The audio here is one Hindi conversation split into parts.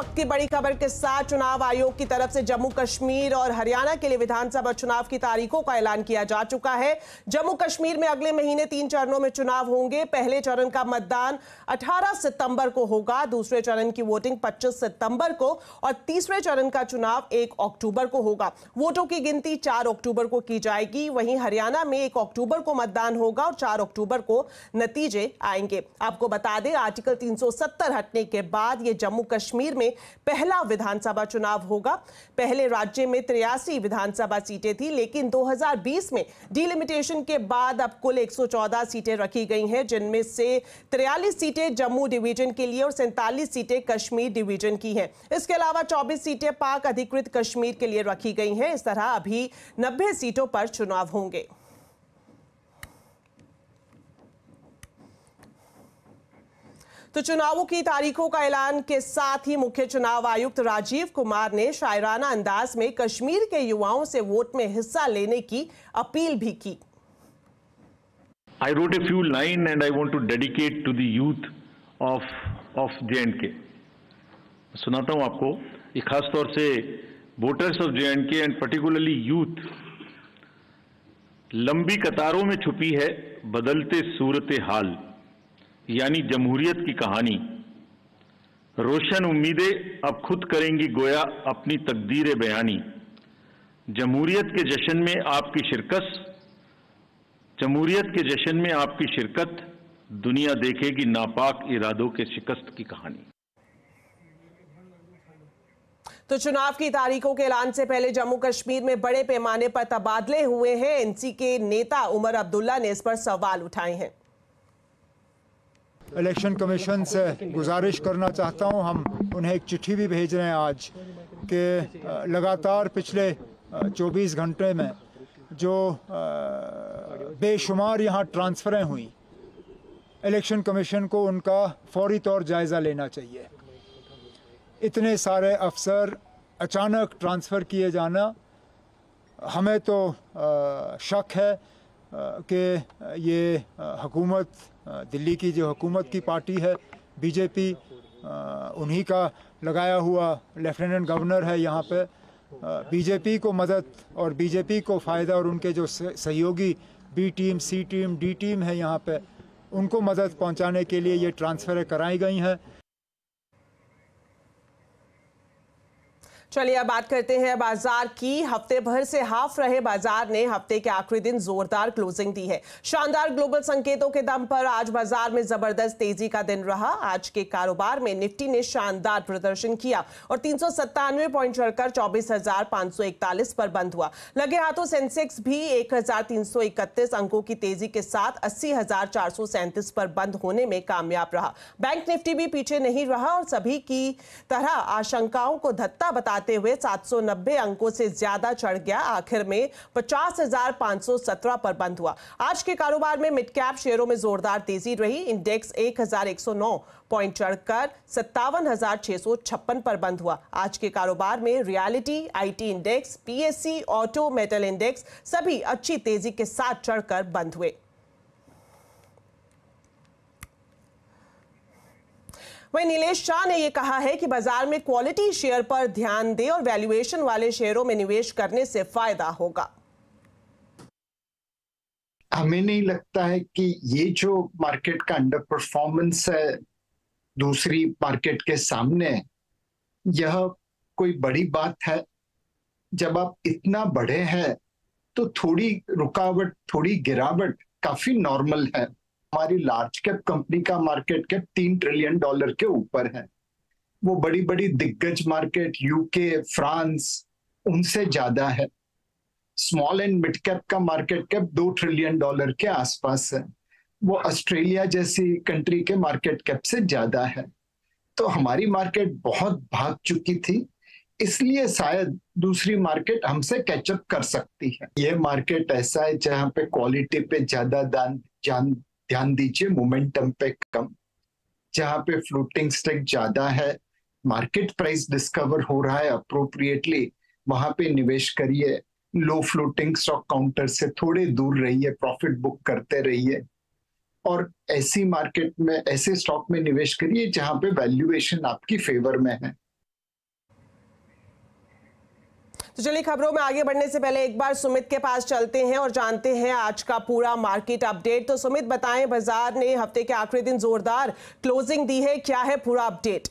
वक्त की बड़ी खबर के साथ चुनाव आयोग की तरफ से जम्मू कश्मीर और हरियाणा के लिए विधानसभा चुनाव की तारीखों का ऐलान किया जा चुका है। जम्मू कश्मीर में अगले महीने 3 चरणों में चुनाव होंगे। पहले चरण का मतदान 18 सितंबर को होगा, दूसरे चरण की वोटिंग 25 सितंबर को और तीसरे चरण का चुनाव 1 अक्टूबर को होगा। वोटों की गिनती 4 अक्टूबर को की जाएगी। वहीं हरियाणा में 1 अक्टूबर को मतदान होगा और 4 अक्टूबर को नतीजे आएंगे। आपको बता दें, आर्टिकल 370 हटने के बाद ये जम्मू कश्मीर में पहला विधानसभा चुनाव होगा। पहले राज्य में 83 विधानसभा सीटें थी, लेकिन 2020 में डिलिमिटेशन के बाद अब कुल 114 सीटें रखी गई हैं, जिनमें से 43 सीटें जम्मू डिवीजन के लिए और 47 सीटें कश्मीर डिवीजन की हैं। इसके अलावा 24 सीटें पाक अधिकृत कश्मीर के लिए रखी गई हैं। इस तरह अभी 90 सीटों पर चुनाव होंगे। तो चुनावों की तारीखों का ऐलान के साथ ही मुख्य चुनाव आयुक्त राजीव कुमार ने शायराना अंदाज में कश्मीर के युवाओं से वोट में हिस्सा लेने की अपील भी की। I wrote a few lines and I want to dedicate to the youth of J&K. सुनाता हूं आपको, ये खास तौर से voters of J&K and particularly youth. लंबी कतारों में छुपी है बदलते सूरत हाल, यानी जमहूरियत की कहानी। रोशन उम्मीदें अब खुद करेंगी गोया अपनी तकदीर बयानी। जमहूरियत के जश्न में आपकी शिरकत, जमहूरियत के जश्न में आपकी शिरकत, दुनिया देखेगी नापाक इरादों के शिकस्त की कहानी। तो चुनाव की तारीखों के ऐलान से पहले जम्मू कश्मीर में बड़े पैमाने पर तबादले हुए हैं। एनसी के नेता उमर अब्दुल्ला ने इस पर सवाल उठाए हैं। इलेक्शन कमीशन से गुजारिश करना चाहता हूं, हम उन्हें एक चिट्ठी भी भेज रहे हैं आज कि लगातार पिछले 24 घंटे में जो बेशुमार यहाँ ट्रांसफ़रें हुई, इलेक्शन कमीशन को उनका फौरी तौर जायज़ा लेना चाहिए। इतने सारे अफसर अचानक ट्रांसफ़र किए जाना, हमें तो शक है कि ये हुकूमत, दिल्ली की जो हुकूमत की पार्टी है बीजेपी, उन्हीं का लगाया हुआ लेफ्टिनेंट गवर्नर है यहाँ पे। बीजेपी को मदद और बीजेपी को फ़ायदा और उनके जो सहयोगी बी टीम, सी टीम, डी टीम है यहाँ पे, उनको मदद पहुँचाने के लिए ये ट्रांसफ़रें कराई गई हैं। चलिए अब बात करते हैं बाजार की। हफ्ते भर से हाफ रहे बाजार ने हफ्ते के आखिरी दिन जोरदार क्लोजिंग दी है। शानदार ग्लोबल संकेतों के दम पर आज बाजार में जबरदस्त तेजी का दिन रहा। आज के कारोबार में निफ्टी ने शानदार प्रदर्शन किया और 397 पॉइंट चढ़कर 24,541 पर बंद हुआ। लगे हाथों सेंसेक्स भी 1,331 अंकों की तेजी के साथ 80,437 पर बंद होने में कामयाब रहा। बैंक निफ्टी भी पीछे नहीं रहा और सभी की तरह आशंकाओं को धत्ता बताते हुए 790 अंकों से ज्यादा चढ़ गया। आखिर में 50,517 पर बंद हुआ। आज के कारोबार में मिड कैप शेयरों में जोरदार तेजी रही। इंडेक्स 1,109 पॉइंट चढ़कर 57,656 पर बंद हुआ। आज के कारोबार में reality, IT index, PSC, auto, metal index सभी अच्छी तेजी के साथ चढ़कर बंद हुए। वहीं नीलेश शाह ने यह कहा है कि बाजार में क्वालिटी शेयर पर ध्यान दें और वैल्यूएशन वाले शेयरों में निवेश करने से फायदा होगा। हमें नहीं लगता है कि ये जो मार्केट का अंडर परफॉर्मेंस है दूसरी मार्केट के सामने, यह कोई बड़ी बात है। जब आप इतना बढ़े हैं तो थोड़ी रुकावट, थोड़ी गिरावट काफी नॉर्मल है। हमारी लार्ज कैप कंपनी का मार्केट कैप $3 ट्रिलियन के ऊपर है। वो बड़ी बड़ी दिग्गज मार्केट यूके, फ्रांस, उनसे ज्यादा है। स्मॉल एंड मिड कैप का मार्केट कैप $2 ट्रिलियन के आसपास है। वो ऑस्ट्रेलिया जैसी कंट्री के मार्केट कैप से ज्यादा है। तो हमारी मार्केट बहुत भाग चुकी थी, इसलिए शायद दूसरी मार्केट हमसे कैचअप कर सकती है। ये मार्केट ऐसा है जहां पे क्वालिटी पे ज्यादा ध्यान दीजिए, मोमेंटम पे कम। जहां पे फ्लोटिंग स्टॉक ज्यादा है, मार्केट प्राइस डिस्कवर हो रहा है अप्रोप्रिएटली, वहां पे निवेश करिए। लो फ्लोटिंग स्टॉक काउंटर से थोड़े दूर रहिए, प्रॉफिट बुक करते रहिए और ऐसी मार्केट में, ऐसे स्टॉक में निवेश करिए जहां पे वैल्यूएशन आपकी फेवर में है। तो चलिए खबरों में आगे बढ़ने से पहले एक बार सुमित के पास चलते हैं और जानते हैं आज का पूरा मार्केट अपडेट। तो सुमित बताएं, बाजार ने हफ्ते के आखिरी दिन जोरदार क्लोजिंग दी है, क्या है पूरा अपडेट?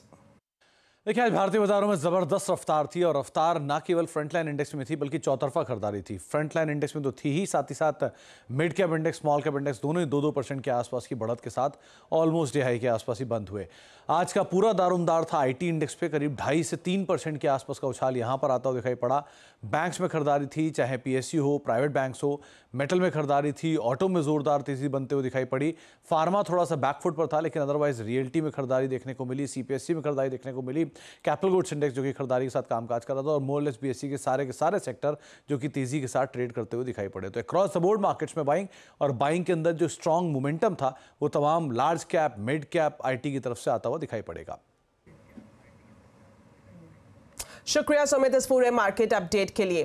देखिए, आज भारतीय बाजारों में जबरदस्त रफ्तार थी और रफ्तार ना केवल फ्रंटलाइन इंडेक्स में थी बल्कि चौतरफा खरीदारी थी। फ्रंटलाइन इंडेक्स में तो थी ही, साथ ही साथ mid cap index, small cap index दोनों ही 2-2% के आसपास की बढ़त के साथ ऑलमोस्ट हाई के आसपास ही बंद हुए। आज का पूरा दारोमदार था आईटी इंडेक्स पे, करीब 2.5 से 3% के आसपास का उछाल यहां पर आता हुआ दिखाई पड़ा। बैंक्स में खरीदारी थी, चाहे पीएसयू हो, प्राइवेट बैंक्स हो, मेटल में खरीदारी थी, ऑटो में जोरदार तेजी बनते हुए दिखाई पड़ी। फार्मा थोड़ा सा बैकफुट पर था, लेकिन अदरवाइज रियल्टी में खरीदारी देखने को मिली, सीपीएससी में खरीदारी देखने को मिली, कैपिटल गुड्स इंडेक्स जो कि खरीदारी के साथ कामकाज कर रहा था, और मोरलेस बीएससी के सारे सेक्टर जो कि तेजी के साथ ट्रेड करते हुए दिखाई पड़े। तो अक्रॉस द बोर्ड मार्केट्स में बाइंग, और बाइंग के अंदर जो स्ट्रॉन्ग मोमेंटम था वो तमाम large cap, mid cap, IT की तरफ से आता हुआ दिखाई पड़ेगा। शुक्रिया सुमित इस पूरे मार्केट अपडेट के लिए।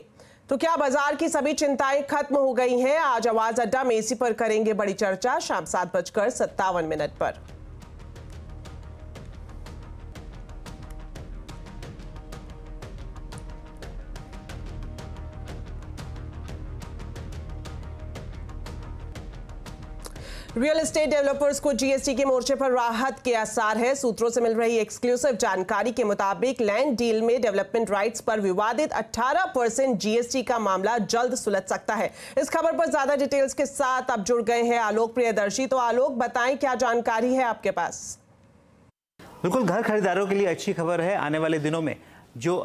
तो क्या बाजार की सभी चिंताएं खत्म हो गई हैं? आज आवाज अड्डा में इसी पर करेंगे बड़ी चर्चा शाम 7:57 पर। रियल एस्टेट डेवलपर्स को जीएसटी के मोर्चे पर राहत के आसार है। सूत्रों से मिल रही एक्सक्लूसिव जानकारी के मुताबिक लैंड डील में डेवलपमेंट राइट्स पर विवादित 18% जीएसटी का मामला जल्द सुलझ सकता है। इस खबर पर ज्यादा डिटेल्स के साथ अब जुड़ गए हैं आलोक प्रियदर्शी। तो आलोक, बताएं क्या जानकारी है आपके पास? बिल्कुल, घर खरीदारों के लिए अच्छी खबर है। आने वाले दिनों में जो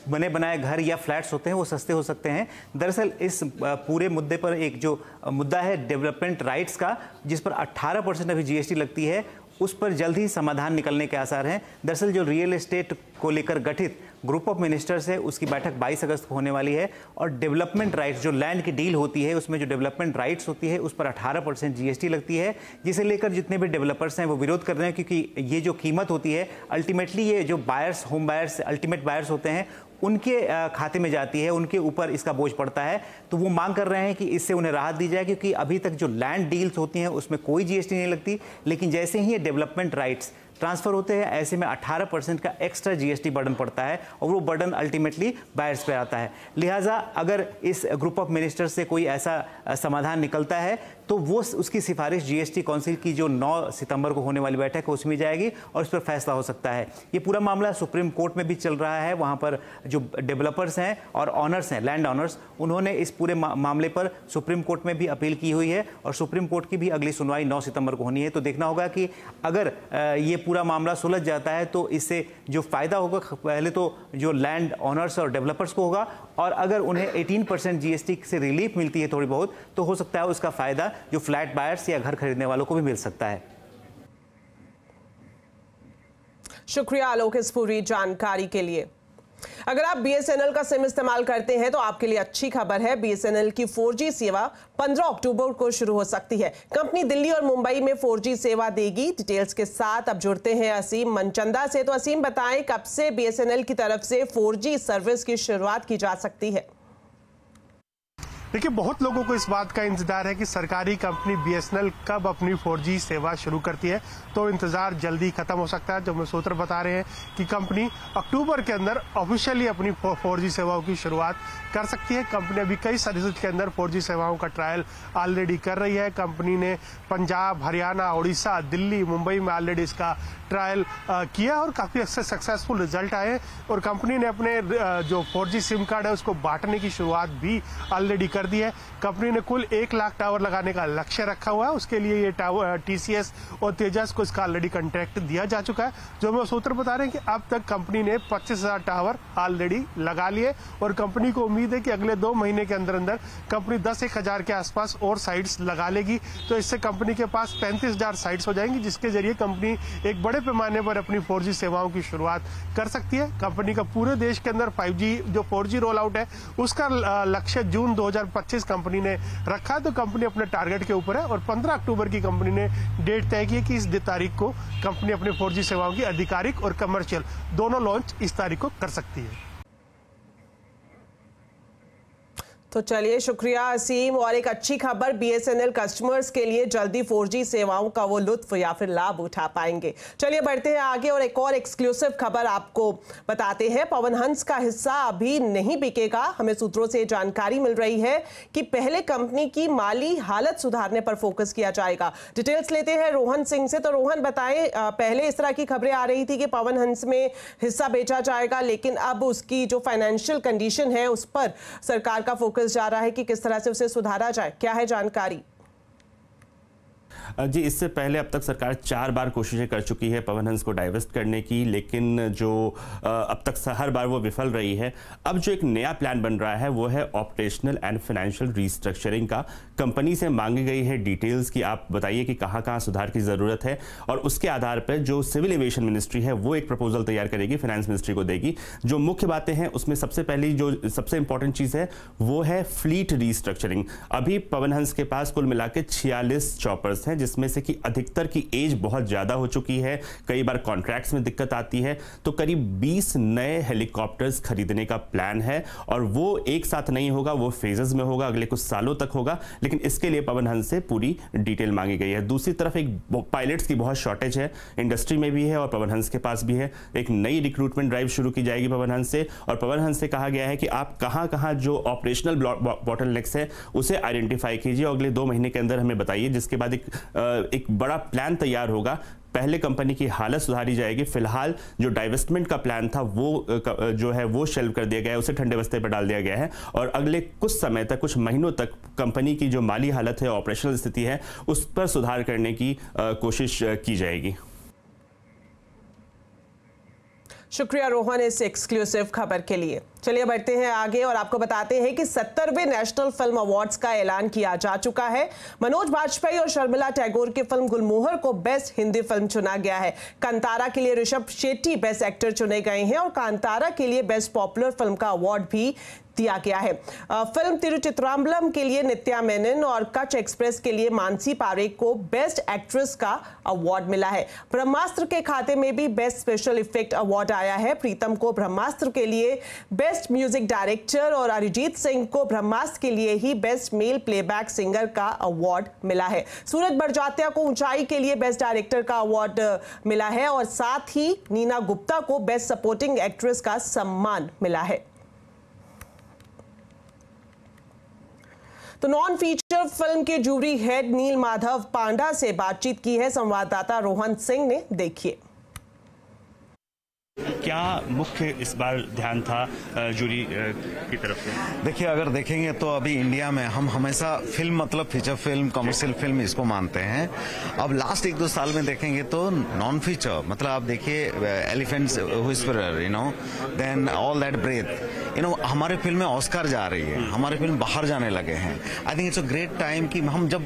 बने बनाए घर या फ्लैट्स होते हैं वो सस्ते हो सकते हैं। दरअसल इस पूरे मुद्दे पर एक जो मुद्दा है डेवलपमेंट राइट्स का, जिस पर 18% अभी जीएसटी लगती है, उस पर जल्द ही समाधान निकलने के आसार हैं। दरअसल जो रियल एस्टेट को लेकर गठित ग्रुप ऑफ मिनिस्टर्स है उसकी बैठक 22 अगस्त को होने वाली है, और डेवलपमेंट राइट्स जो लैंड की डील होती है उसमें जो डेवलपमेंट राइट्स होती है उस पर 18% जीएसटी लगती है, जिसे लेकर जितने भी डेवलपर्स हैं वो विरोध कर रहे हैं, क्योंकि ये जो कीमत होती है अल्टीमेटली ये जो buyers, home buyers, ultimate buyers होते हैं उनके खाते में जाती है, उनके ऊपर इसका बोझ पड़ता है। तो वो मांग कर रहे हैं कि इससे उन्हें राहत दी जाए, क्योंकि अभी तक जो लैंड डील्स होती हैं उसमें कोई जीएसटी नहीं लगती, लेकिन जैसे ही ये डेवलपमेंट राइट्स ट्रांसफर होते हैं ऐसे में 18% का एक्स्ट्रा जीएसटी बर्डन पड़ता है, और वो बर्डन अल्टीमेटली बायर्स पे आता है। लिहाजा अगर इस ग्रुप ऑफ मिनिस्टर्स से कोई ऐसा समाधान निकलता है तो वो उसकी सिफारिश जीएसटी काउंसिल की जो 9 सितंबर को होने वाली बैठक है उसमें जाएगी और इस पर फैसला हो सकता है। ये पूरा मामला सुप्रीम कोर्ट में भी चल रहा है। वहाँ पर जो डेवलपर्स हैं और ऑनर्स हैं, लैंड ऑनर्स, उन्होंने इस पूरे मामले पर सुप्रीम कोर्ट में भी अपील की हुई है, और सुप्रीम कोर्ट की भी अगली सुनवाई 9 सितंबर को होनी है। तो देखना होगा कि अगर ये पूरा मामला सुलझ जाता है तो इससे जो फायदा होगा पहले तो जो लैंड ऑनर्स और डेवलपर्स को होगा, और अगर उन्हें 18% जीएसटी से रिलीफ मिलती है थोड़ी बहुत, तो हो सकता है उसका फायदा जो फ्लैट बायर्स या घर खरीदने वालों को भी मिल सकता है। शुक्रिया आलोक इस पूरी जानकारी के लिए। अगर आप बीएसएनएल का सिम इस्तेमाल करते हैं तो आपके लिए अच्छी खबर है। बीएसएनएल की 4G सेवा 15 अक्टूबर को शुरू हो सकती है। कंपनी दिल्ली और मुंबई में 4G सेवा देगी। डिटेल्स के साथ अब जुड़ते हैं असीम मनचंदा से। तो असीम, बताएं कब से बीएसएनएल की तरफ से 4G सर्विस की शुरुआत की जा सकती है? देखिए, बहुत लोगों को इस बात का इंतजार है कि सरकारी कंपनी बीएसएनएल कब अपनी 4G सेवा शुरू करती है, तो इंतजार जल्दी खत्म हो सकता है। जो हमें सूत्र बता रहे हैं कि कंपनी अक्टूबर के अंदर ऑफिशियली अपनी 4G सेवाओं की शुरुआत कर सकती है। कंपनी अभी कई सर्विसेज के अंदर 4G सेवाओं का ट्रायल ऑलरेडी कर रही है। कंपनी ने पंजाब, हरियाणा, उड़ीसा, दिल्ली, मुंबई में ऑलरेडी इसका ट्रायल किया और काफी अच्छे सक्सेसफुल रिजल्ट आए, और कंपनी ने अपने जो 4G सिम कार्ड है उसको बांटने की शुरुआत भी ऑलरेडी कर दी है। कंपनी ने कुल 1 लाख टावर लगाने का लक्ष्य रखा हुआ है। उसके लिए ये टावर टीसीएस और तेजस को इसका ऑलरेडी कॉन्ट्रैक्ट दिया जा चुका है। जो हमें सूत्र बता रहे हैं कि अब तक कंपनी ने 25,000 टावर ऑलरेडी लगा लिए, और कंपनी को उम्मीद है कि अगले 2 महीने के अंदर अंदर कंपनी 10,000 के आसपास और साइट्स लगा लेगी। तो इससे कंपनी के पास 35,000 साइट्स हो जाएंगी, जिसके जरिए कंपनी एक बड़े पैमाने पर अपनी 4G सेवाओं की शुरुआत कर सकती है। कंपनी का पूरे देश के अंदर 5G जो 4G रोल आउट है उसका लक्ष्य जून 2025 कंपनी ने रखा। तो कंपनी अपने टारगेट के ऊपर है, और 15 अक्टूबर की कंपनी ने डेट तय की है कि इस तारीख को कंपनी अपनी 4G सेवाओं की आधिकारिक और कमर्शियल दोनों लॉन्च इस तारीख को कर सकती है। तो चलिए, शुक्रिया असीम। और एक अच्छी खबर, BSNL कस्टमर्स के लिए जल्दी 4G सेवाओं का वो लुत्फ या फिर लाभ उठा पाएंगे। चलिए बढ़ते हैं आगे और एक और एक्सक्लूसिव खबर आपको बताते हैं। पवन हंस का हिस्सा अभी नहीं बिकेगा। हमें सूत्रों से जानकारी मिल रही है कि पहले कंपनी की माली हालत सुधारने पर फोकस किया जाएगा। डिटेल्स लेते हैं रोहन सिंह से। तो रोहन बताएं, पहले इस तरह की खबरें आ रही थी कि पवन हंस में हिस्सा बेचा जाएगा, लेकिन अब उसकी जो फाइनेंशियल कंडीशन है उस पर सरकार का फोकस जा रहा है कि किस तरह से उसे सुधारा जाए। क्या है जानकारी? जी, इससे पहले अब तक सरकार 4 बार कोशिशें कर चुकी है पवन हंस को डाइवर्स्ट करने की, लेकिन जो अब तक हर बार वो विफल रही है। अब जो एक नया प्लान बन रहा है वो है ऑपरेशनल एंड फाइनेंशियल रीस्ट्रक्चरिंग का। कंपनी से मांगी गई है डिटेल्स कि आप बताइए कि कहाँ कहाँ सुधार की ज़रूरत है, और उसके आधार पर जो सिविल एविएशन मिनिस्ट्री है वो एक प्रपोजल तैयार करेगी, फाइनेंस मिनिस्ट्री को देगी। जो मुख्य बातें हैं उसमें सबसे पहली जो सबसे इंपॉर्टेंट चीज़ है वो है फ्लीट रीस्ट्रक्चरिंग। अभी पवन हंस के पास कुल मिला के 46 चॉपर्स हैं, जिसमें से कि अधिकतर की एज बहुत ज़्यादा हो चुकी है, कई बार कॉन्ट्रैक्ट्स में दिक्कत आती है। तो करीब 20 नए हेलीकॉप्टर्स खरीदने का प्लान है, और वो एक साथ नहीं होगा, वो फेजेस में होगा, अगले कुछ सालों तक होगा। लेकिन इसके लिए पवन हंस से पूरी डिटेल मांगी गई है। दूसरी तरफ एक पायलट्स की बहुत शॉर्टेज है, इंडस्ट्री में भी है और पवन हंस के पास भी है। एक नई रिक्रूटमेंट ड्राइव शुरू की जाएगी पवन हंस से, और पवन हंस से कहा गया है कि आप कहाँ कहाँ जो ऑपरेशनल बॉटलनेक्स है उसे आइडेंटिफाई कीजिए और अगले 2 महीने के अंदर हमें बताइए, जिसके बाद एक बड़ा प्लान तैयार होगा। पहले कंपनी की हालत सुधारी जाएगी। फिलहाल जो डाइवेस्टमेंट का प्लान था वो जो है वो शेल्व कर दिया गया है, उसे ठंडे बस्ते पर डाल दिया गया है, और अगले कुछ समय तक, कुछ महीनों तक कंपनी की जो माली हालत है, ऑपरेशनल स्थिति है, उस पर सुधार करने की कोशिश की जाएगी। शुक्रिया रोहन इस एक्सक्लूसिव खबर के लिए। चलिए बढ़ते हैं आगे और आपको बताते हैं कि 70वें नेशनल फिल्म अवार्ड्स का ऐलान किया जा चुका है। मनोज बाजपेयी और शर्मिला टैगोर की फिल्म गुलमोहर को बेस्ट हिंदी फिल्म चुना गया है। कांतारा के लिए ऋषभ शेट्टी बेस्ट एक्टर चुने गए हैं, और कांतारा के लिए बेस्ट पॉपुलर फिल्म का अवार्ड भी दिया गया है। फिल्म तिरुचित्रम्बलम के लिए नित्या मेनन और कच्छ एक्सप्रेस के लिए मानसी पारेख को बेस्ट एक्ट्रेस का अवार्ड मिला है। ब्रह्मास्त्र के खाते में भी बेस्ट स्पेशल इफेक्ट अवार्ड आया है। प्रीतम को ब्रह्मास्त्र के लिए बेस्ट म्यूजिक डायरेक्टर और अरिजीत सिंह को ब्रह्मास्त्र के लिए ही बेस्ट मेल प्लेबैक सिंगर का अवार्ड मिला है। सूरज बड़जात्या को ऊंचाई के लिए बेस्ट डायरेक्टर का अवार्ड मिला है, और साथ ही नीना गुप्ता को बेस्ट सपोर्टिंग एक्ट्रेस का सम्मान मिला है। तो नॉन फीचर फिल्म के जूरी हेड नील माधव पांडा से बातचीत की है संवाददाता रोहन सिंह ने। देखिए, क्या मुख्य इस बार ध्यान था जूरी की तरफ से? देखिए, अगर देखेंगे तो अभी इंडिया में हम हमेशा फिल्म मतलब फीचर फिल्म, कमर्शियल फिल्म इसको मानते हैं। अब लास्ट 1-2 साल में देखेंगे तो नॉन फीचर मतलब आप देखिए elephants whisperer, then all that breath, हमारे फिल्म में ऑस्कर जा रही है, हमारे फिल्म बाहर जाने लगे हैं। I think it's a great time कि हम जब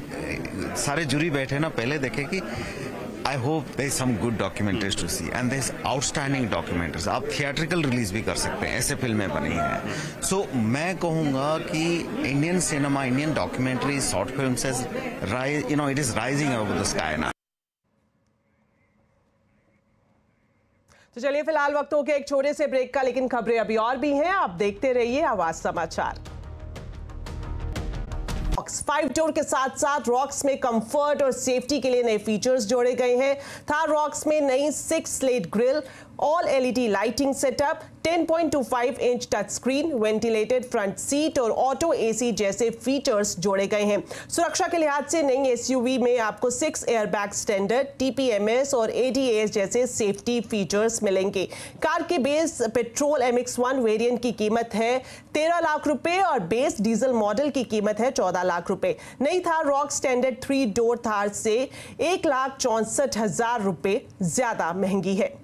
सारे जूरी बैठे ना, पहले देखे कि I hope there is some good documentaries to see and there is outstanding documentaries. आप थिएट्रिकल रिलीज भी कर सकते हैं, ऐसे फिल्में बनी हैं। So मैं कहूँगा कि Indian cinema, Indian documentary, short films it is rising over the sky now. तो चलिए, फिलहाल वक्त हो गया एक छोटे से ब्रेक का, लेकिन खबरें अभी और भी हैं। आप देखते रहिए आवाज समाचार। 5 डोर के साथ साथ रॉक्स में कंफर्ट और सेफ्टी के लिए नए फीचर्स जोड़े गए हैं। थार रॉक्स में नई 6 slate grill, all LED lighting setup, 10.25 inch touch screen, ventilated front seat और ऑटो AC जैसे फीचर्स जोड़े गए हैं। सुरक्षा के लिहाज से नई SUV में आपको 6 एयरबैग स्टैंडर्ड, TPMS और ADAS जैसे सेफ्टी फीचर्स मिलेंगे। कार के बेस पेट्रोल MX-1 वेरिएंट की कीमत है 13 लाख रुपए और बेस डीजल मॉडल की कीमत है 14 लाख रुपए। नई Thar rock standard 3 door Thar से 1,64,000 रुपए ज्यादा महंगी है।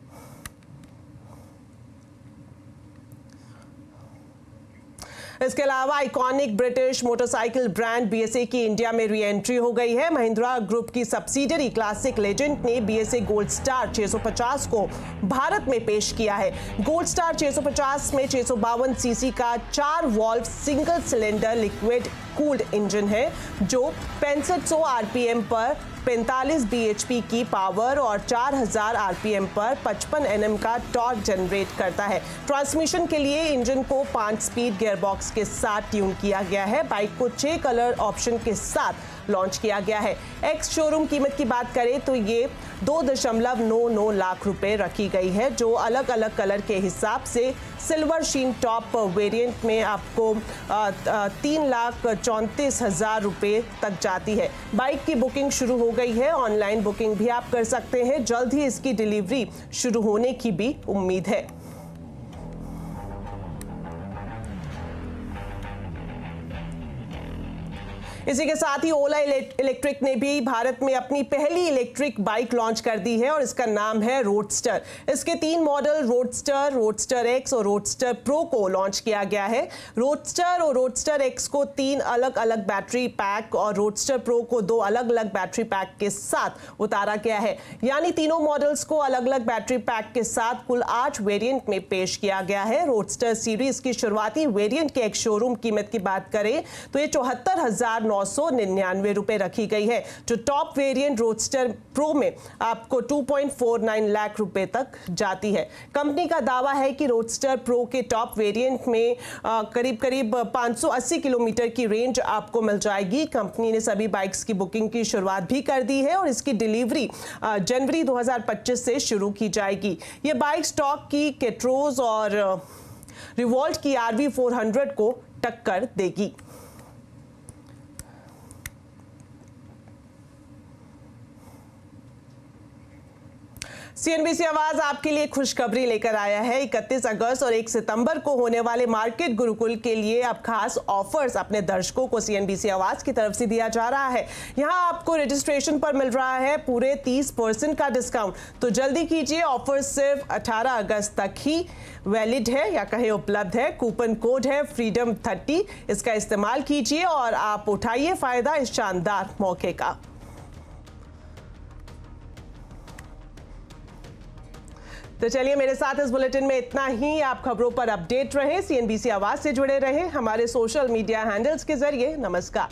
इसके अलावा iconic British motorcycle brand BSA की इंडिया में री एंट्री हो गई है। महिंद्रा ग्रुप की सब्सिडरी क्लासिक लेजेंड ने BSA गोल्ड स्टार 650 को भारत में पेश किया है। गोल्ड स्टार 650 में 652 सीसी का 4 valve single cylinder liquid cooled engine है जो 6500 आरपीएम पर 45 bhp की पावर और 4000 आरपीएम पर 55 Nm का टॉर्क जनरेट करता है। ट्रांसमिशन के लिए इंजन को 5 स्पीड गियरबॉक्स के साथ ट्यून किया गया है। बाइक को 6 कलर ऑप्शन के साथ लॉन्च किया गया है। एक्स शोरूम कीमत की बात करें तो ये 2.99 लाख रुपए रखी गई है, जो अलग अलग कलर के हिसाब से सिल्वर शीन टॉप वेरिएंट में आपको 3,34,000 रुपए तक जाती है। बाइक की बुकिंग शुरू हो गई है, ऑनलाइन बुकिंग भी आप कर सकते हैं। जल्द ही इसकी डिलीवरी शुरू होने की भी उम्मीद है। इसी के साथ ही ओला इलेक्ट्रिक ने भी भारत में अपनी पहली इलेक्ट्रिक बाइक लॉन्च कर दी है और इसका नाम है रोडस्टर। इसके 3 मॉडल रोडस्टर, रोडस्टर एक्स और रोडस्टर प्रो को लॉन्च किया गया है। रोडस्टर और रोडस्टर एक्स को 3 अलग अलग बैटरी पैक और रोडस्टर प्रो को 2 अलग अलग बैटरी पैक के साथ उतारा गया है, यानी तीनों मॉडल्स को अलग अलग बैटरी पैक के साथ कुल 8 वेरिएंट में पेश किया गया है। रोडस्टर सीरीज की शुरुआती वेरिएंट के एक शोरूम कीमत की बात करें तो ये 74,999 रुपए रखी गई है, जो टॉप वेरिएंट रोडस्टर प्रो में आपको 2.49 लाख रुपए तक जाती है। कंपनी का दावा है कि रोडस्टर प्रो के टॉप वेरिएंट में करीब 580 किलोमीटर की रेंज आपको मिल जाएगी। कंपनी ने सभी बाइक्स की बुकिंग की शुरुआत भी कर दी है और इसकी डिलीवरी जनवरी 2025 से शुरू की जाएगी। ये बाइक स्टॉक की केट्रोज और रिवॉल्ट की RV400 को टक्कर देगी। CNBC आवाज आपके लिए खुशखबरी लेकर आया है। 31 अगस्त और 1 सितंबर को होने वाले मार्केट गुरुकुल के लिए अब खास ऑफर्स अपने दर्शकों को CNBC आवाज की तरफ से दिया जा रहा है। यहां आपको रजिस्ट्रेशन पर मिल रहा है पूरे 30% का डिस्काउंट। तो जल्दी कीजिए, ऑफर सिर्फ 18 अगस्त तक ही वैलिड है या कहें उपलब्ध है। कूपन कोड है फ्रीडम 30, इसका इस्तेमाल कीजिए और आप उठाइए फायदा इस शानदार मौके का। तो चलिए, मेरे साथ इस बुलेटिन में इतना ही। आप खबरों पर अपडेट रहें, CNBC आवाज से जुड़े रहें हमारे सोशल मीडिया हैंडल्स के जरिए। नमस्कार।